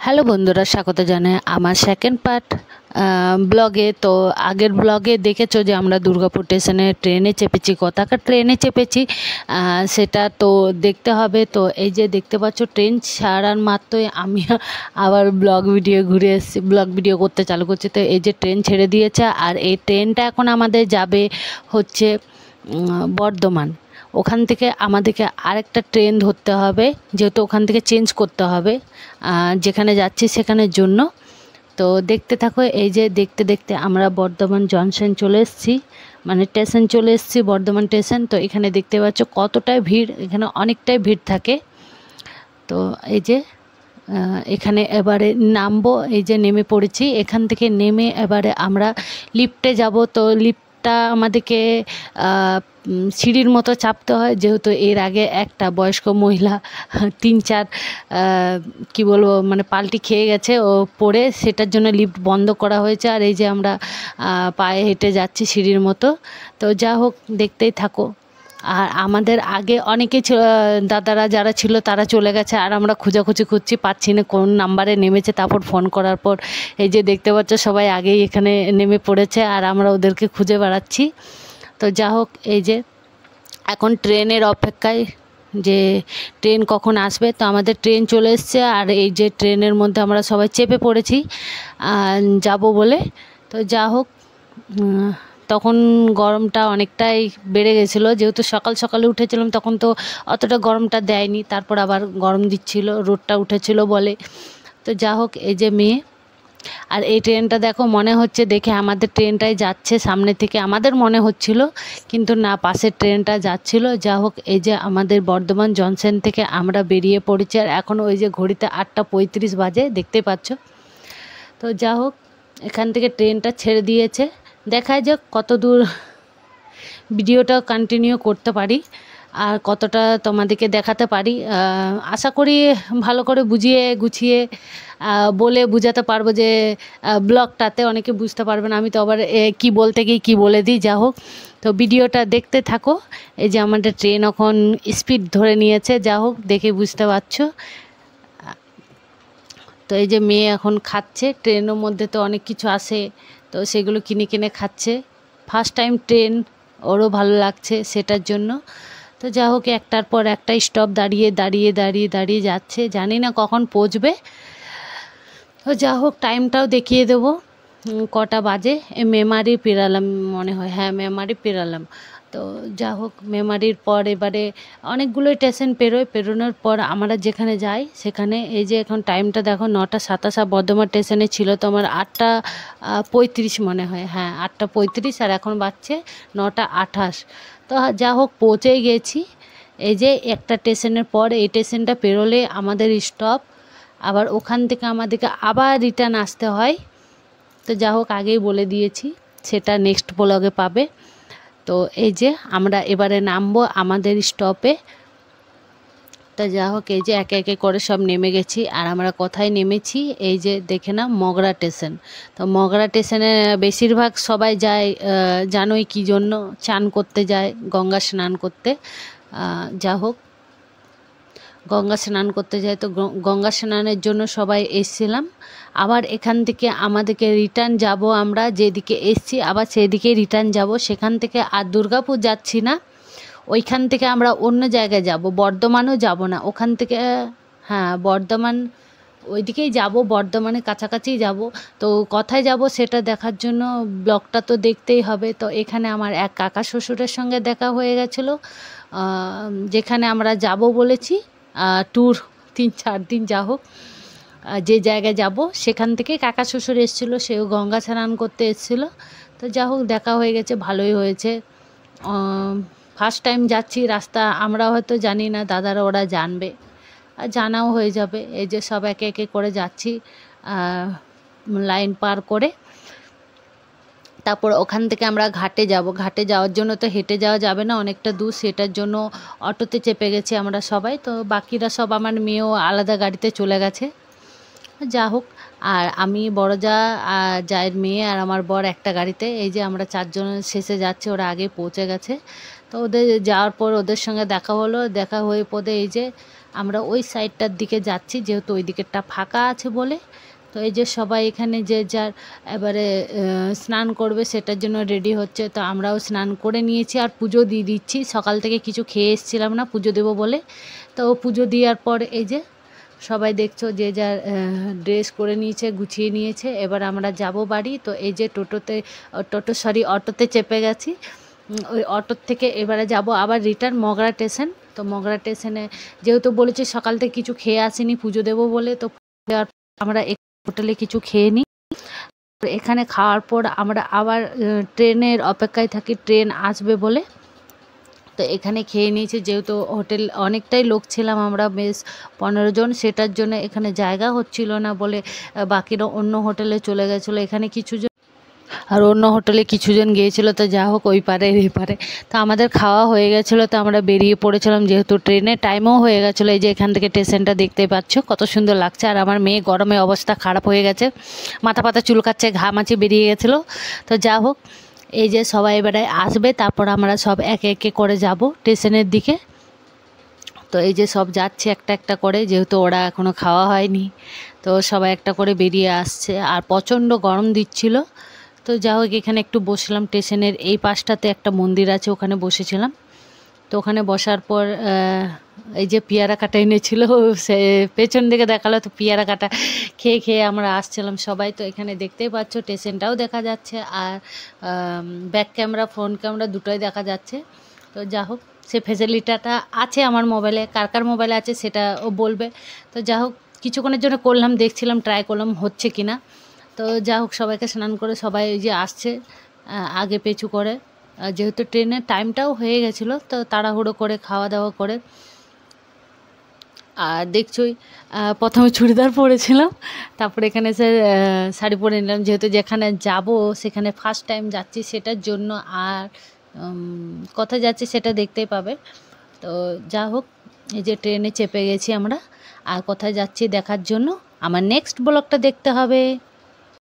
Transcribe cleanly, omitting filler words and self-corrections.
Hello বন্ধুরা, স্বাগত জানাই আমার সেকেন্ড পার্ট ব্লগে। তো আগের ব্লগে দেখেছো যে আমরা দুর্গাপুর স্টেশনে ট্রেনে চেপেছি, কোথাকার ট্রেনে চেপেছি সেটা তো দেখতে হবে। তো এই যে দেখতে পাচ্ছ ট্রেন ছাড়ার মাত্রই আমি আবার ব্লগ ভিডিও ঘুরে এসেছি, ব্লগ ভিডিও করতে চালু করছি। তো এই যে ট্রেন ছেড়ে দিয়েছে, আর এই ট্রেনটা এখন আমাদের যাবে হচ্ছে বর্ধমান। ওখান থেকে আমাদেরকে আরেকটা ট্রেন ধরতে হবে, যেহেতু ওখান থেকে চেঞ্জ করতে হবে যেখানে যাচ্ছি সেখানের জন্য। তো দেখতে থাকো। এই যে দেখতে দেখতে আমরা বর্ধমান জংশন চলে এসেছি, মানে স্টেশন চলে এসেছি, বর্ধমান স্টেশন। তো এখানে দেখতে পাচ্ছ কতটাই ভিড়, এখানে অনেকটাই ভিড় থাকে। তো এই যে এখানে এবারে নামবো, এই যে নেমে পড়েছি। এখান থেকে নেমে এবারে আমরা লিফটে যাব। তো লিফটটা আমাদেরকে সিঁড়ির মতো চাপতে হয়, যেহেতু এর আগে একটা বয়স্ক মহিলা 3-4 কি বলবো মানে পাল্টি খেয়ে গেছে ও পড়ে, সেটার জন্য লিফট বন্ধ করা হয়েছে। আর এই যে আমরা পায়ে হেঁটে যাচ্ছি সিঁড়ির মতো। তো যা হোক, দেখতেই থাকো। আর আমাদের আগে অনেকে দাদারা যারা ছিল তারা চলে গেছে, আর আমরা খোঁজাখুঁজি করছি, পাচ্ছি না কোন নাম্বারে নেমেছে। তারপর ফোন করার পর এই যে দেখতে পাচ্ছ সবাই আগেই এখানে নেমে পড়েছে, আর আমরা ওদেরকে খুঁজে বেড়াচ্ছি। তো যা হোক, এই যে এখন ট্রেনের অপেক্ষায় যে ট্রেন কখন আসবে। তো আমাদের ট্রেন চলে এসছে, আর এই যে ট্রেনের মধ্যে আমরা সবাই চেপে পড়েছি যাব বলে। তো যা হোক, তখন গরমটা অনেকটাই বেড়ে গেছিলো, যেহেতু সকাল সকালে উঠেছিলাম তখন তো অতটা গরমটা দেয়নি, তারপর আবার গরম দিচ্ছিল, রোদটা উঠেছিল বলে। তো যা হোক, এই যে মেয়ে। আর এই ট্রেনটা দেখো, মনে হচ্ছে দেখে আমাদের ট্রেনটাই যাচ্ছে সামনে থেকে, আমাদের মনে হচ্ছিল, কিন্তু না, পাশের ট্রেনটা যাচ্ছিল। যা হোক, এই যে আমাদের বর্ধমান জংশন থেকে আমরা বেরিয়ে পড়েছি, আর এখন ওই যে ঘড়িতে 8:35 বাজে, দেখতে পাচ্ছ। তো যা হোক, এখান থেকে ট্রেনটা ছেড়ে দিয়েছে, দেখা যাক কত দূর ভিডিওটা কন্টিনিউ করতে পারি আর কতটা তোমাদেরকে দেখাতে পারি। আশা করি ভালো করে বুঝিয়ে গুছিয়ে বলে বুঝাতে পারবো, যে ব্লগটাতে অনেকে বুঝতে পারবে না, আমি তো আবার কি বলতে গিয়ে কী বলে দিই। যা হোক, তো ভিডিওটা দেখতে থাকো। এই যে আমাদের ট্রেন এখন স্পিড ধরে নিয়েছে, যা হোক দেখে বুঝতে পারছো। তো এই যে মেয়ে এখন খাচ্ছে, ট্রেনের মধ্যে তো অনেক কিছু আসে, তো সেগুলো কিনে কিনে খাচ্ছে। ফার্স্ট টাইম ট্রেন, ওরও ভালো লাগছে সেটার জন্য। তো যা হোক, একটার পর একটা স্টপ দাঁড়িয়ে দাঁড়িয়ে দাঁড়িয়ে দাঁড়িয়ে যাচ্ছে, জানি না কখন পৌঁছবে। তো যা হোক, টাইমটাও দেখিয়ে দেবো কটা বাজে। মেমারি পেরালাম মনে হয়, হ্যাঁ মেমারি পেরালাম। তো যা হোক, মেমারির পর এবারে অনেকগুলো স্টেশন পেরোনোর পর আমরা যেখানে যাই সেখানে, এই যে এখন টাইমটা দেখো 9:27। বর্ধমান স্টেশনে ছিল তো আমার 8:35 মনে হয়, হ্যাঁ 8:35, আর এখন বাজছে 9:28। তো যা হোক, পৌঁছেই গেছি। এই যে একটা স্টেশনের পর এই স্টেশনটা পেরোলে আমাদের স্টপ, আবার ওখান থেকে আমাদেরকে আবার রিটার্ন আসতে হয়। তো যা হোক, আগেই বলে দিয়েছি, সেটা নেক্সট ব্লগে পাবে। তো এই যে আমরা এবারে নামবো আমাদের স্টপে। তো যা হোক, এই যে একে একে করে সব নেমে গেছি, আর আমরা কোথায় নেমেছি এই যে দেখে না, মগরা স্টেশন। তো মগরা স্টেশনে বেশিরভাগ সবাই যায়, জানোই কী জন্য, চান করতে যায়, গঙ্গা স্নান করতে। যা হোক, গঙ্গা স্নান করতে যায়, তো গঙ্গা স্নানের জন্য সবাই এসছিলাম। আবার এখান থেকে আমাদেরকে রিটার্ন যাব, আমরা যেদিকে এসছি আবার সেদিকে রিটার্ন যাব। সেখান থেকে আর দুর্গাপুর যাচ্ছি না, ওইখান থেকে আমরা অন্য জায়গায় যাব, বর্ধমানও যাব না ওখান থেকে। হ্যাঁ, বর্ধমান ওইদিকেই যাব, বর্ধমানের কাছাকাছিই যাব। তো কোথায় যাব সেটা দেখার জন্য ব্লগটা তো দেখতেই হবে। তো এখানে আমার এক কাকা শ্বশুরের সঙ্গে দেখা হয়ে গেছিলো, যেখানে আমরা যাব বলেছি ট্যুর 3-4 দিন। যা হোক, যে জায়গায় যাব সেখান থেকে কাকা শ্বশুর এসেছিলো, সেও গঙ্গা স্নান করতে এসেছিলো। তো যা হোক, দেখা হয়ে গেছে, ভালোই হয়েছে। ফার্স্ট টাইম যাচ্ছি, রাস্তা আমরা হয়তো জানি না, দাদারা ওরা জানবে, আর জানাও হয়ে যাবে। এই যে সব একে একে করে যাচ্ছি লাইন পার করে। তারপর ওখান থেকে আমরা ঘাটে যাব। ঘাটে যাওয়ার জন্য তো হেঁটে যাওয়া যাবে না, অনেকটা দূর, সেটার জন্য অটোতে চেপে গেছি আমরা সবাই। তো বাকিরা সব, আমার মেয়েও আলাদা গাড়িতে চলে গেছে। যা হোক, আর আমি বড় যা, জায়ের মেয়ে আর আমার বর একটা গাড়িতে। এই যে আমরা 4 জন শেষে যাচ্ছি, ওরা আগে পৌঁছে গেছে। তো ওদের যাওয়ার পর ওদের সঙ্গে দেখা হলো, দেখা হয়ে পড়ে এই যে আমরা ওই সাইডটার দিকে যাচ্ছি, যেহেতু ওই দিকেরটা ফাঁকা আছে বলে। তো এই যে সবাই এখানে যে যার এবারে স্নান করবে সেটার জন্য রেডি হচ্ছে। তো আমরাও স্নান করে নিয়েছি আর পুজো দিয়ে দিচ্ছি। সকাল থেকে কিছু খেয়ে এসেছিলাম না পুজো দেবো বলে। তো পুজো দেওয়ার পর এই যে সবাই দেখছো যে যার ড্রেস করে নিয়েছে, গুছিয়ে নিয়েছে। এবার আমরা যাব বাড়ি। তো এই যে অটোতে চেপে গেছি। ওই অটোর থেকে এবারে যাব আবার রিটার্ন মগরা স্টেশন। তো মগরা স্টেশনে যেহেতু বলেছি সকাল থেকে কিছু খেয়ে আসিনি পুজো দেবো বলে, তো আমরা হোটেলে কিছু খেয়ে নিই। এখানে খাওয়ার পর আমরা আবার ট্রেনের অপেক্ষায় থাকি, ট্রেন আসবে বলে। তো এখানে খেয়ে নিয়েছি, যেহেতু হোটেল অনেকটাই লোক ছিলাম আমরা, বেশ 15 জন, সেটার জন্য এখানে জায়গা হচ্ছিল না বলে বাকিরা অন্য হোটেলে চলে গেছিলো। এখানে কিছুজন আর অন্য হোটেলে কিছুজন গিয়েছিলো। তো যা হোক ওই পারে এই পারে, তো আমাদের খাওয়া হয়ে গেছিলো। তো আমরা বেরিয়ে পড়েছিলাম, যেহেতু ট্রেনের টাইমও হয়ে গেছিলো। এই যে এখান থেকে স্টেশনটা দেখতে পাচ্ছ কত সুন্দর লাগছে। আর আমার মেয়ে গরমে অবস্থা খারাপ হয়ে গেছে, মাথা পাতা চুলকাচ্ছে, ঘামাচি বেরিয়ে গেছিলো। তো যা হোক এই যে সবাই এবারে আসবে, তারপর আমরা সব একে একে করে যাব স্টেশনের দিকে। তো এই যে সব যাচ্ছে একটা একটা করে, যেহেতু ওরা এখনও খাওয়া হয়নি। তো সবাই একটা করে বেরিয়ে আসছে আর প্রচণ্ড গরম দিচ্ছিল। তো যা হোক এখানে একটু বসলাম, স্টেশনের এই পাশটাতে একটা মন্দির আছে, ওখানে বসেছিলাম। তো ওখানে বসার পর এই যে পেয়ারা কাটা এনেছিল, সে পেছন দিকে দেখালো। তো পেয়ারা কাটা খেয়ে খেয়ে আমরা আসছিলাম সবাই। তো এখানে দেখতেই পাচ্ছ স্টেশনটাও দেখা যাচ্ছে আর ব্যাক ক্যামেরা ফ্রন্ট ক্যামেরা দুটোই দেখা যাচ্ছে। তো যা হোক সে ফেসিলিটিটা আছে আমার মোবাইলে, কার কার মোবাইলে আছে সেটা ও বলবে। তো যা হোক কিছুক্ষণের জন্য করলাম, দেখছিলাম, ট্রাই করলাম হচ্ছে কি না। তো যা হোক সবাইকে স্নান করে সবাই ওই যে আসছে আগে পেছু করে, যেহেতু ট্রেনের টাইমটাও হয়ে গেছিলো। তো তাড়াহুড়ো করে খাওয়া দাওয়া করে, আর দেখছই প্রথমে চুড়িদার পরেছিলাম, তারপরে এখানে এসে শাড়ি পরে নিলাম, যেহেতু যেখানে যাব সেখানে ফার্স্ট টাইম যাচ্ছি সেটার জন্য। আর কোথায় যাচ্ছি সেটা দেখতেই পাবে। তো যা হোক এই যে ট্রেনে চেপে গেছি আমরা, আর কোথায় যাচ্ছি দেখার জন্য আমার নেক্সট ব্লগটা দেখতে হবে।